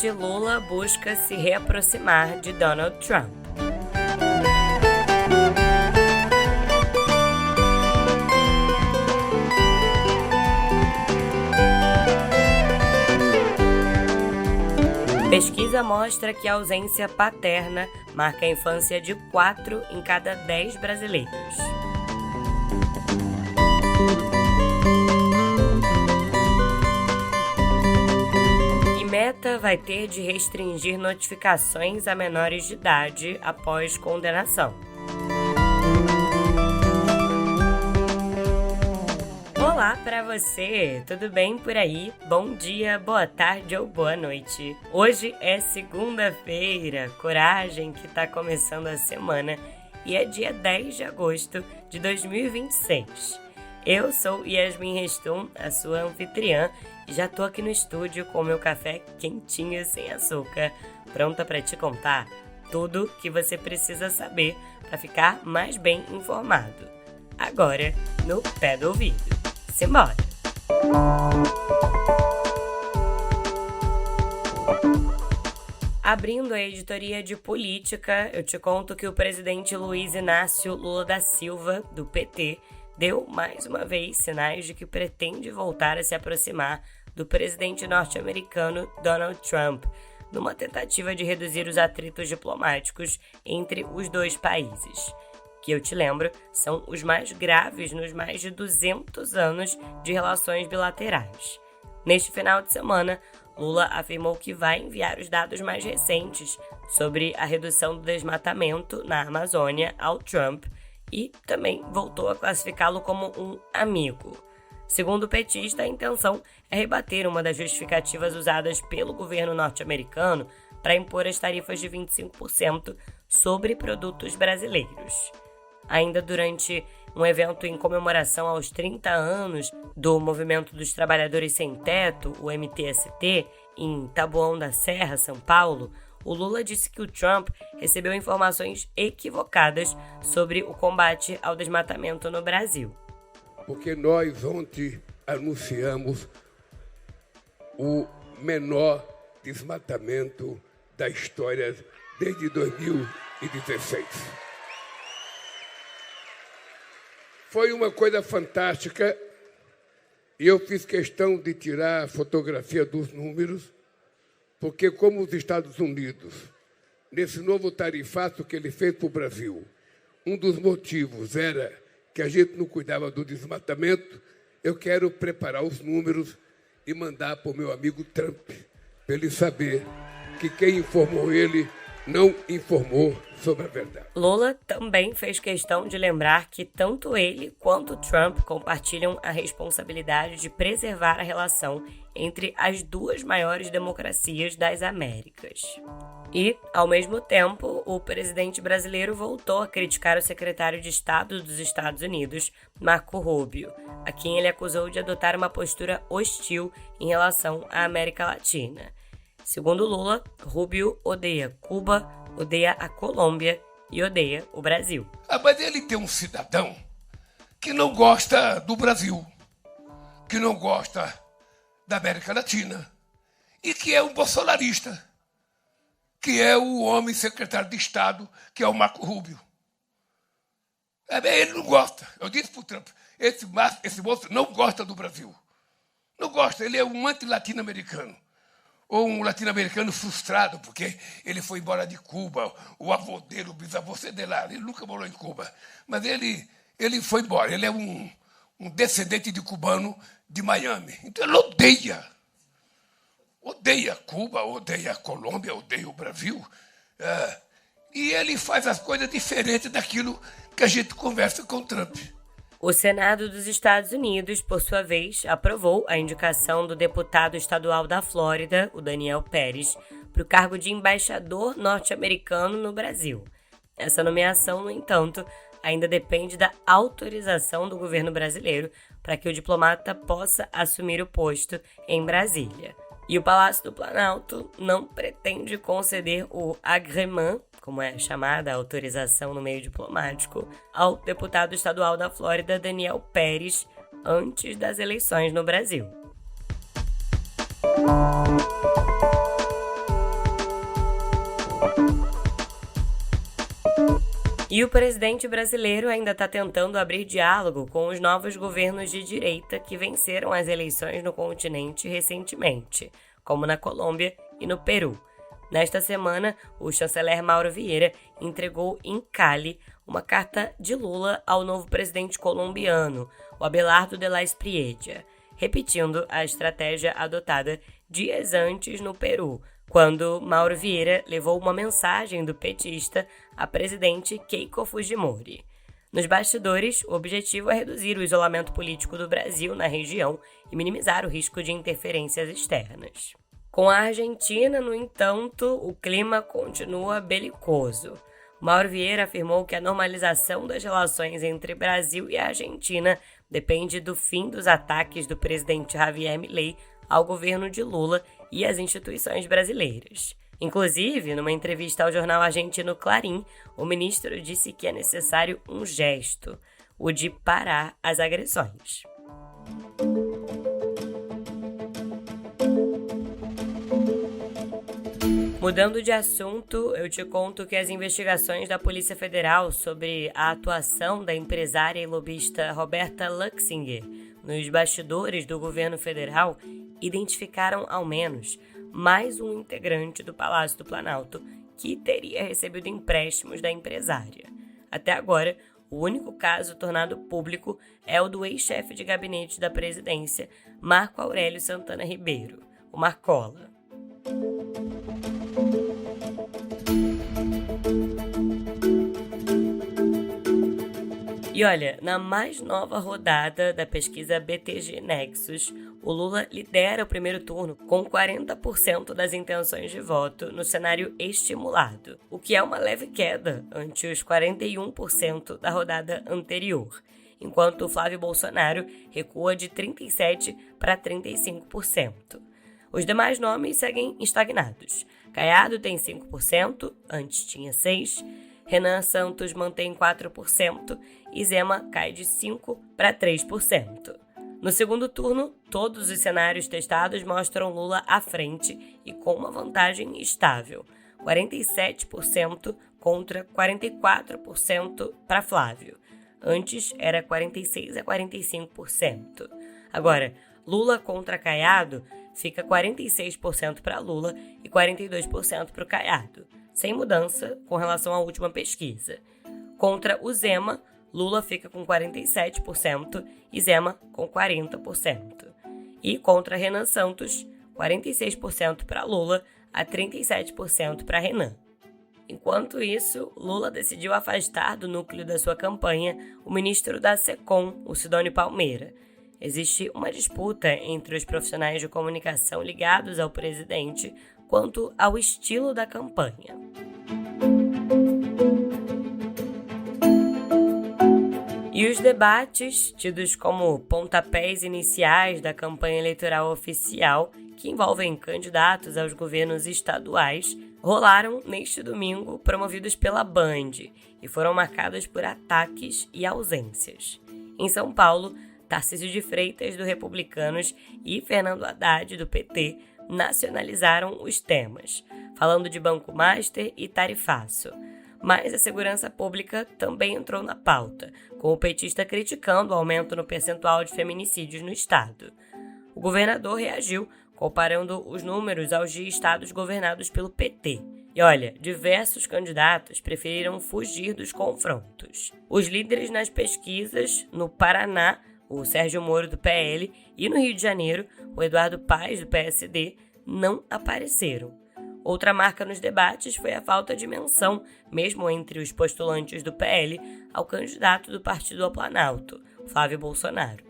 presidente Lula busca se reaproximar de Donald Trump. Pesquisa mostra que a ausência paterna marca a infância de 4 em cada 10 brasileiros. E Meta vai ter de restringir notificações a menores de idade após condenação. Olá para você, tudo bem por aí? Bom dia, boa tarde ou boa noite. Hoje é segunda-feira, coragem que tá começando a semana e é dia 10 de agosto de 2026. Eu sou Yasmin Restum, a sua anfitriã, e já tô aqui no estúdio com meu café quentinho sem açúcar, pronta para te contar tudo que você precisa saber para ficar mais bem informado. Agora, no pé do ouvido. Simbora! Abrindo a editoria de política, eu te conto que o presidente Luiz Inácio Lula da Silva, do PT, deu mais uma vez sinais de que pretende voltar a se aproximar do presidente norte-americano Donald Trump, numa tentativa de reduzir os atritos diplomáticos entre os dois países, que eu te lembro, são os mais graves nos mais de 200 anos de relações bilaterais. Neste final de semana, Lula afirmou que vai enviar os dados mais recentes sobre a redução do desmatamento na Amazônia ao Trump e também voltou a classificá-lo como um amigo. Segundo o petista, a intenção é rebater uma das justificativas usadas pelo governo norte-americano para impor as tarifas de 25% sobre produtos brasileiros. Ainda durante um evento em comemoração aos 30 anos do Movimento dos Trabalhadores Sem Teto, o MTST, em Taboão da Serra, São Paulo, o Lula disse que o Trump recebeu informações equivocadas sobre o combate ao desmatamento no Brasil. Porque nós ontem anunciamos o menor desmatamento da história desde 2016. Foi uma coisa fantástica e eu fiz questão de tirar a fotografia dos números, porque como os Estados Unidos, nesse novo tarifaço que ele fez para o Brasil, um dos motivos era que a gente não cuidava do desmatamento, eu quero preparar os números e mandar para o meu amigo Trump, para ele saber que quem informou ele não informou sobre a verdade. Lula também fez questão de lembrar que tanto ele quanto Trump compartilham a responsabilidade de preservar a relação entre as duas maiores democracias das Américas. E, ao mesmo tempo, o presidente brasileiro voltou a criticar o secretário de Estado dos Estados Unidos, Marco Rubio, a quem ele acusou de adotar uma postura hostil em relação à América Latina. Segundo Lula, Rubio odeia Cuba, odeia a Colômbia e odeia o Brasil. Mas ele tem um cidadão que não gosta do Brasil, que não gosta da América Latina e que é um bolsonarista, que é o homem secretário de Estado, que é o Marco Rubio. Ele não gosta. Eu disse para o Trump, esse moço não gosta do Brasil. Não gosta, ele é um anti-latino-americano. Ou um latino-americano frustrado, porque ele foi embora de Cuba, o avô dele, o bisavô dele lá, ele nunca morou em Cuba. Mas ele foi embora, ele é um descendente de cubano de Miami. Então ele odeia Cuba, odeia a Colômbia, odeia o Brasil. E ele faz as coisas diferentes daquilo que a gente conversa com o Trump. O Senado dos Estados Unidos, por sua vez, aprovou a indicação do deputado estadual da Flórida, o Daniel Pérez, para o cargo de embaixador norte-americano no Brasil. Essa nomeação, no entanto, ainda depende da autorização do governo brasileiro para que o diplomata possa assumir o posto em Brasília. E o Palácio do Planalto não pretende conceder o agrément, como é chamada a autorização no meio diplomático, ao deputado estadual da Flórida, Daniel Pérez, antes das eleições no Brasil. E o presidente brasileiro ainda está tentando abrir diálogo com os novos governos de direita que venceram as eleições no continente recentemente, como na Colômbia e no Peru. Nesta semana, o chanceler Mauro Vieira entregou em Cali uma carta de Lula ao novo presidente colombiano, o Abelardo de la Espriella, repetindo a estratégia adotada dias antes no Peru, quando Mauro Vieira levou uma mensagem do petista à presidente Keiko Fujimori. Nos bastidores, o objetivo é reduzir o isolamento político do Brasil na região e minimizar o risco de interferências externas. Com a Argentina, no entanto, o clima continua belicoso. Mauro Vieira afirmou que a normalização das relações entre Brasil e Argentina depende do fim dos ataques do presidente Javier Milei ao governo de Lula e às instituições brasileiras. Inclusive, numa entrevista ao jornal argentino Clarín, o ministro disse que é necessário um gesto, o de parar as agressões. Mudando de assunto, eu te conto que as investigações da Polícia Federal sobre a atuação da empresária e lobista Roberta Luxinger nos bastidores do governo federal identificaram ao menos mais um integrante do Palácio do Planalto que teria recebido empréstimos da empresária. Até agora, o único caso tornado público é o do ex-chefe de gabinete da presidência, Marco Aurélio Santana Ribeiro, o Marcola. E olha, na mais nova rodada da pesquisa BTG Nexus, o Lula lidera o primeiro turno com 40% das intenções de voto no cenário estimulado, o que é uma leve queda ante os 41% da rodada anterior, enquanto Flávio Bolsonaro recua de 37% para 35%. Os demais nomes seguem estagnados. Caiado tem 5%, antes tinha 6%, Renan Santos mantém 4% e Zema cai de 5% para 3%. No segundo turno, todos os cenários testados mostram Lula à frente e com uma vantagem estável, 47% contra 44% para Flávio. Antes era 46% a 45%. Agora, Lula contra Caiado fica 46% para Lula e 42% para o Caiado, sem mudança com relação à última pesquisa. Contra o Zema, Lula fica com 47% e Zema com 40%. E contra Renan Santos, 46% para Lula a 37% para Renan. Enquanto isso, Lula decidiu afastar do núcleo da sua campanha o ministro da SECOM, o Sidônio Palmeira. Existe uma disputa entre os profissionais de comunicação ligados ao presidente quanto ao estilo da campanha. E os debates, tidos como pontapés iniciais da campanha eleitoral oficial, que envolvem candidatos aos governos estaduais, rolaram neste domingo, promovidos pela Band, e foram marcados por ataques e ausências. Em São Paulo, Tarcísio de Freitas, do Republicanos, e Fernando Haddad, do PT, nacionalizaram os temas, falando de Banco Master e tarifaço. Mas a segurança pública também entrou na pauta, com o petista criticando o aumento no percentual de feminicídios no estado. O governador reagiu, comparando os números aos de estados governados pelo PT. E olha, diversos candidatos preferiram fugir dos confrontos. Os líderes nas pesquisas, no Paraná, o Sérgio Moro, do PL, e no Rio de Janeiro, o Eduardo Paes, do PSD, não apareceram. Outra marca nos debates foi a falta de menção, mesmo entre os postulantes do PL, ao candidato do Partido ao Planalto, Flávio Bolsonaro.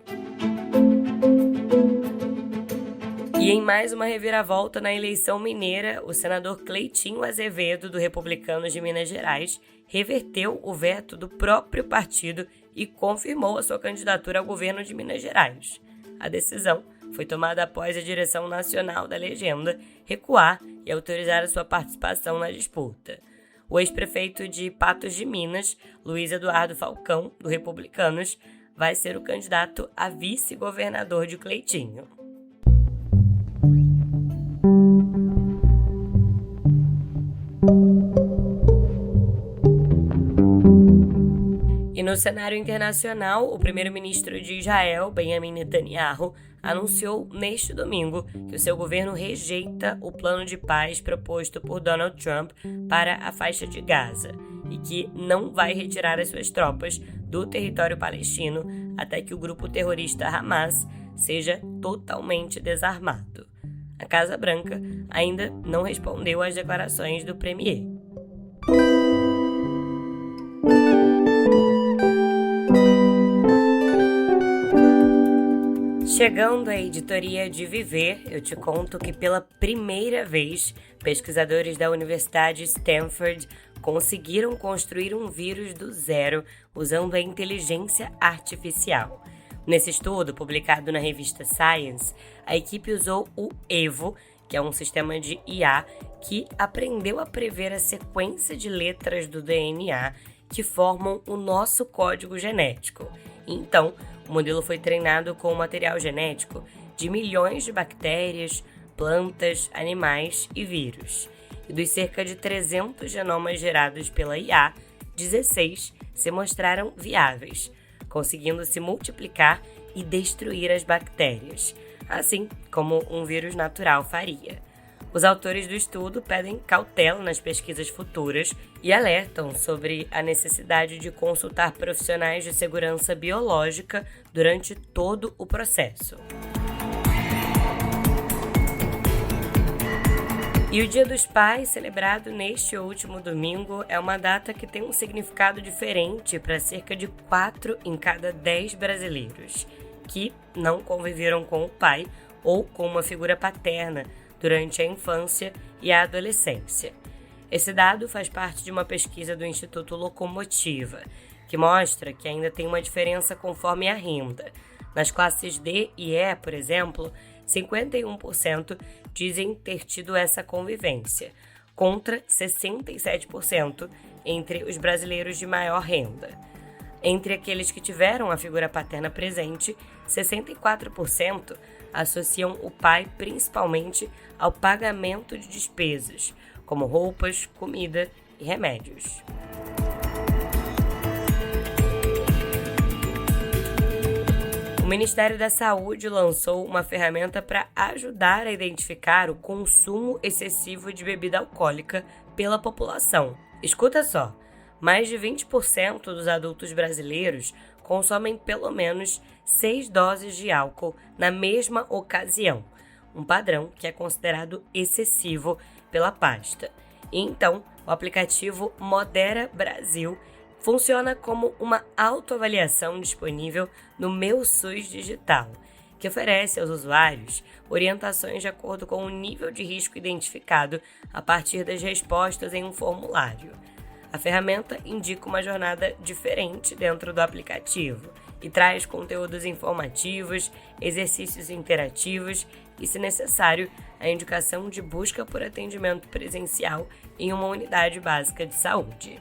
E em mais uma reviravolta na eleição mineira, o senador Cleitinho Azevedo, do Republicanos de Minas Gerais, reverteu o veto do próprio partido e confirmou a sua candidatura ao governo de Minas Gerais. A decisão foi tomada após a direção nacional da legenda recuar e autorizar a sua participação na disputa. O ex-prefeito de Patos de Minas, Luiz Eduardo Falcão, do Republicanos, vai ser o candidato a vice-governador de Cleitinho. No cenário internacional, o primeiro-ministro de Israel, Benjamin Netanyahu, anunciou neste domingo que o seu governo rejeita o plano de paz proposto por Donald Trump para a faixa de Gaza e que não vai retirar as suas tropas do território palestino até que o grupo terrorista Hamas seja totalmente desarmado. A Casa Branca ainda não respondeu às declarações do premier. Chegando à editoria de Viver, eu te conto que pela primeira vez, pesquisadores da Universidade Stanford conseguiram construir um vírus do zero usando a inteligência artificial. Nesse estudo, publicado na revista Science, a equipe usou o EVO, que é um sistema de IA que aprendeu a prever a sequência de letras do DNA que formam o nosso código genético. Então, o modelo foi treinado com o material genético de milhões de bactérias, plantas, animais e vírus. E dos cerca de 300 genomas gerados pela IA, 16 se mostraram viáveis, conseguindo se multiplicar e destruir as bactérias, assim como um vírus natural faria. Os autores do estudo pedem cautela nas pesquisas futuras e alertam sobre a necessidade de consultar profissionais de segurança biológica durante todo o processo. E o Dia dos Pais, celebrado neste último domingo, é uma data que tem um significado diferente para cerca de 4 em cada 10 brasileiros, que não conviveram com o pai ou com uma figura paterna durante a infância e a adolescência. Esse dado faz parte de uma pesquisa do Instituto Locomotiva, que mostra que ainda tem uma diferença conforme a renda. Nas classes D e E, por exemplo, 51% dizem ter tido essa convivência, contra 67% entre os brasileiros de maior renda. Entre aqueles que tiveram a figura paterna presente, 64% associam o pai principalmente ao pagamento de despesas, como roupas, comida e remédios. O Ministério da Saúde lançou uma ferramenta para ajudar a identificar o consumo excessivo de bebida alcoólica pela população. Escuta só, mais de 20% dos adultos brasileiros consomem pelo menos 6 doses de álcool na mesma ocasião, um padrão que é considerado excessivo pela pasta. E então, o aplicativo Modera Brasil funciona como uma autoavaliação disponível no Meu SUS Digital, que oferece aos usuários orientações de acordo com o nível de risco identificado a partir das respostas em um formulário. A ferramenta indica uma jornada diferente dentro do aplicativo e traz conteúdos informativos, exercícios interativos e, se necessário, a indicação de busca por atendimento presencial em uma unidade básica de saúde.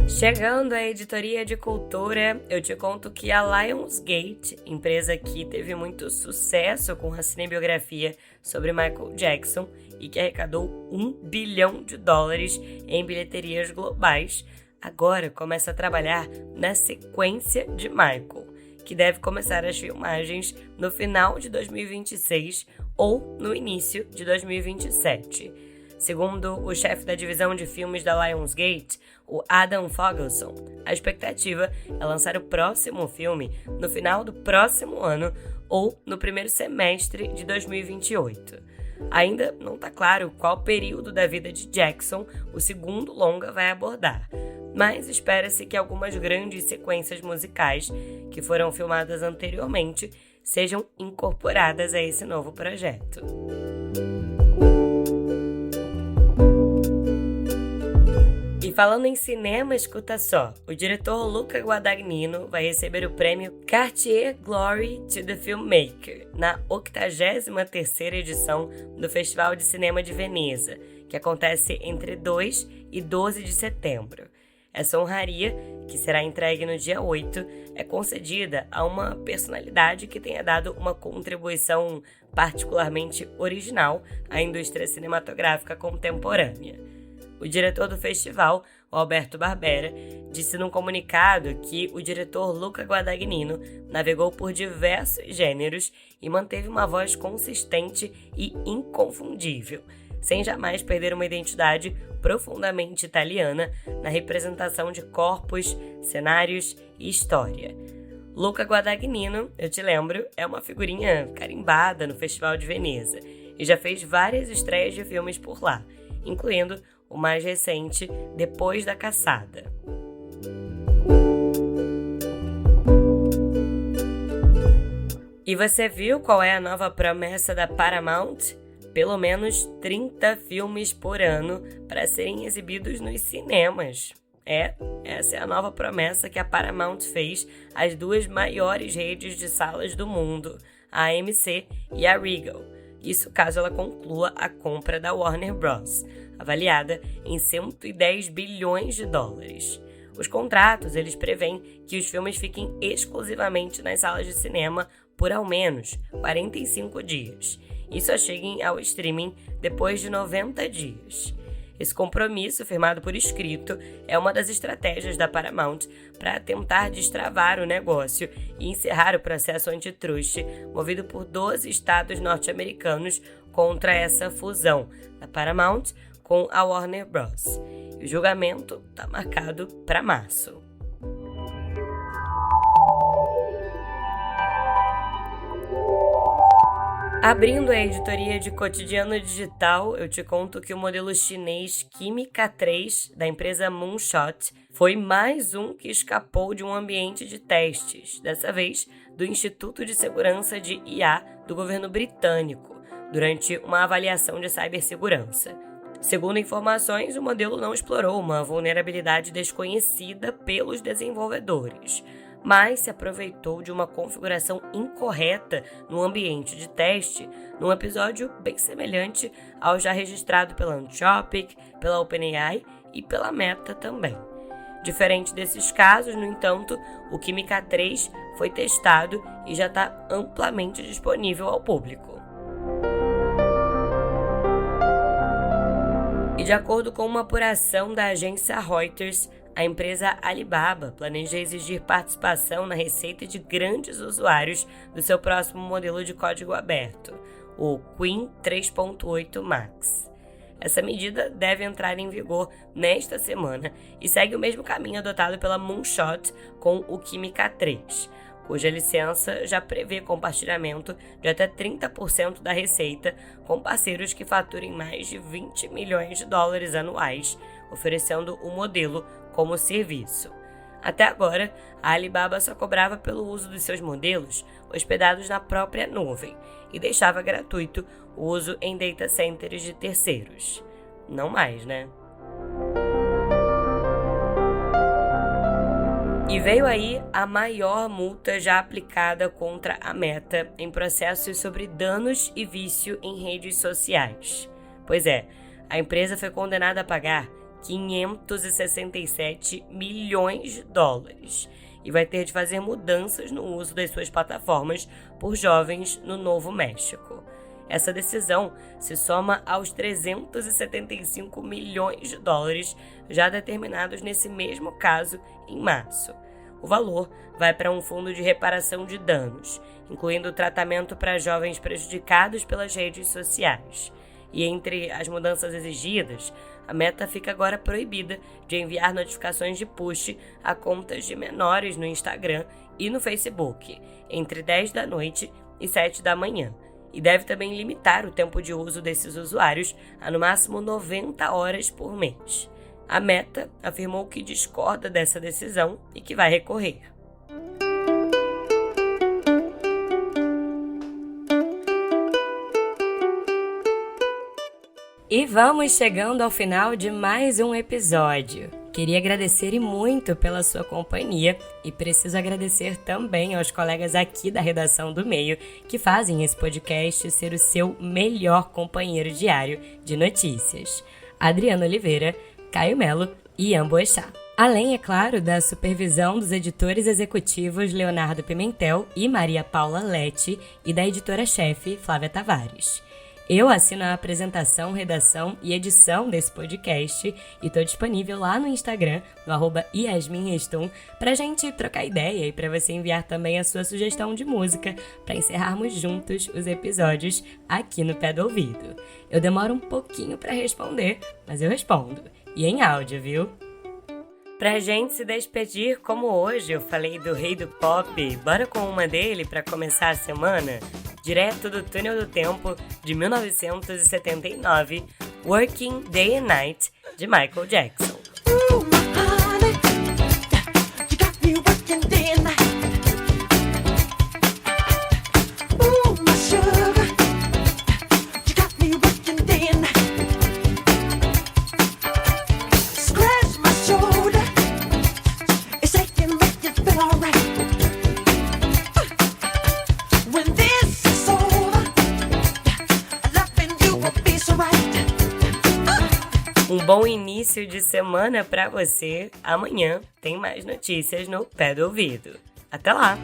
Chegando à editoria de cultura, eu te conto que a Lionsgate, empresa que teve muito sucesso com a cinebiografia sobre Michael Jackson e que arrecadou $1 bilhão em bilheterias globais, agora começa a trabalhar na sequência de Michael, que deve começar as filmagens no final de 2026 ou no início de 2027. Segundo o chefe da divisão de filmes da Lionsgate, o Adam Fogelson, a expectativa é lançar o próximo filme no final do próximo ano ou no primeiro semestre de 2028. Ainda não está claro qual período da vida de Jackson o segundo longa vai abordar, mas espera-se que algumas grandes sequências musicais que foram filmadas anteriormente sejam incorporadas a esse novo projeto. E falando em cinema, escuta só, o diretor Luca Guadagnino vai receber o prêmio Cartier Glory to the Filmmaker na 83ª edição do Festival de Cinema de Veneza, que acontece entre 2 e 12 de setembro. Essa honraria, que será entregue no dia 8, é concedida a uma personalidade que tenha dado uma contribuição particularmente original à indústria cinematográfica contemporânea. O diretor do festival, o Alberto Barbera, disse num comunicado que o diretor Luca Guadagnino navegou por diversos gêneros e manteve uma voz consistente e inconfundível, sem jamais perder uma identidade profundamente italiana na representação de corpos, cenários e história. Luca Guadagnino, eu te lembro, é uma figurinha carimbada no Festival de Veneza e já fez várias estreias de filmes por lá, incluindo o mais recente, Depois da Caçada. E você viu qual é a nova promessa da Paramount? Pelo menos 30 filmes por ano para serem exibidos nos cinemas. Essa é a nova promessa que a Paramount fez às duas maiores redes de salas do mundo, a AMC e a Regal. Isso caso ela conclua a compra da Warner Bros., avaliada em 110 bilhões de dólares. Os contratos, eles prevêem que os filmes fiquem exclusivamente nas salas de cinema por ao menos 45 dias e só cheguem ao streaming depois de 90 dias. Esse compromisso, firmado por escrito, é uma das estratégias da Paramount para tentar destravar o negócio e encerrar o processo antitruste movido por 12 estados norte-americanos contra essa fusão da Paramount com a Warner Bros. E o julgamento está marcado para março. Abrindo a editoria de Cotidiano Digital, eu te conto que o modelo chinês Kimi K3, da empresa Moonshot, foi mais um que escapou de um ambiente de testes, dessa vez do Instituto de Segurança de IA do governo britânico, durante uma avaliação de cibersegurança. Segundo informações, o modelo não explorou uma vulnerabilidade desconhecida pelos desenvolvedores, mas se aproveitou de uma configuração incorreta no ambiente de teste, num episódio bem semelhante ao já registrado pela Anthropic, pela OpenAI e pela Meta também. Diferente desses casos, no entanto, o Kimi K3 foi testado e já está amplamente disponível ao público. E de acordo com uma apuração da agência Reuters, a empresa Alibaba planeja exigir participação na receita de grandes usuários do seu próximo modelo de código aberto, o Qwen 3.8 Max. Essa medida deve entrar em vigor nesta semana e segue o mesmo caminho adotado pela Moonshot com o Kimi K3, cuja licença já prevê compartilhamento de até 30% da receita com parceiros que faturem mais de 20 milhões de dólares anuais, oferecendo o modelo como serviço. Até agora, a Alibaba só cobrava pelo uso dos seus modelos hospedados na própria nuvem e deixava gratuito o uso em data centers de terceiros. Não mais, né? E veio aí a maior multa já aplicada contra a Meta em processos sobre danos e vício em redes sociais. Pois é, a empresa foi condenada a pagar 567 milhões de dólares e vai ter de fazer mudanças no uso das suas plataformas por jovens no Novo México. Essa decisão se soma aos 375 milhões de dólares já determinados nesse mesmo caso em março. O valor vai para um fundo de reparação de danos, incluindo tratamento para jovens prejudicados pelas redes sociais. E entre as mudanças exigidas, a Meta fica agora proibida de enviar notificações de push a contas de menores no Instagram e no Facebook, entre 10 da noite e 7 da manhã. E deve também limitar o tempo de uso desses usuários a no máximo 90 horas por mês. A Meta afirmou que discorda dessa decisão e que vai recorrer. E vamos chegando ao final de mais um episódio. Queria agradecer e muito pela sua companhia e preciso agradecer também aos colegas aqui da redação do Meio que fazem esse podcast ser o seu melhor companheiro diário de notícias. Adriana Oliveira, Caio Melo e Ian Boechat. Além, é claro, da supervisão dos editores executivos Leonardo Pimentel e Maria Paula Lete e da editora-chefe Flávia Tavares. Eu assino a apresentação, redação e edição desse podcast e estou disponível lá no Instagram, no @yasminreston, pra gente trocar ideia e para você enviar também a sua sugestão de música para encerrarmos juntos os episódios aqui no Pé do Ouvido. Eu demoro um pouquinho para responder, mas eu respondo. E em áudio, viu? Pra gente se despedir, como hoje eu falei do rei do pop, bora com uma dele pra começar a semana? Direto do Túnel do Tempo, de 1979, Working Day and Night, de Michael Jackson. Um bom início de semana pra você. Amanhã tem mais notícias no Pé do Ouvido. Até lá!